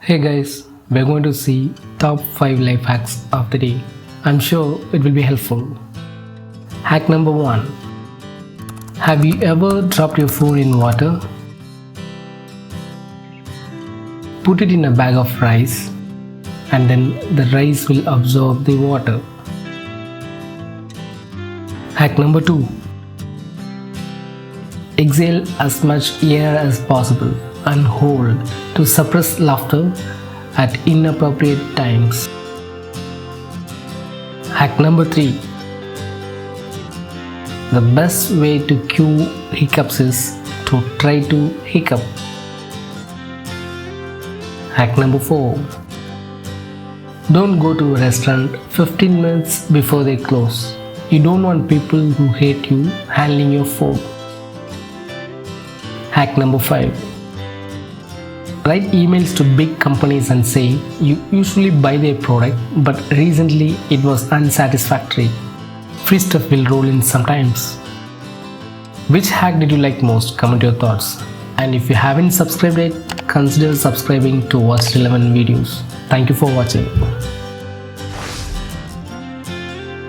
Hey guys, we're going to see top 5 life hacks of the day. I'm sure it will be helpful. Hack number 1. Have you ever dropped your phone in water? Put it in a bag of rice and then the rice will absorb the water. Hack number 2. Exhale as much air as possible and hold to suppress laughter at inappropriate times. Hack number 3. The best way to cure hiccups is to try to hiccup. Hack number 4. Don't go to a restaurant 15 minutes before they close. You don't want people who hate you handling your food. Hack number 5. Write emails to big companies and say you usually buy their product but recently it was unsatisfactory. Free stuff will roll in sometimes. Which hack did you like most? Comment your thoughts. And if you haven't subscribed yet, consider subscribing to watch relevant videos. Thank you for watching.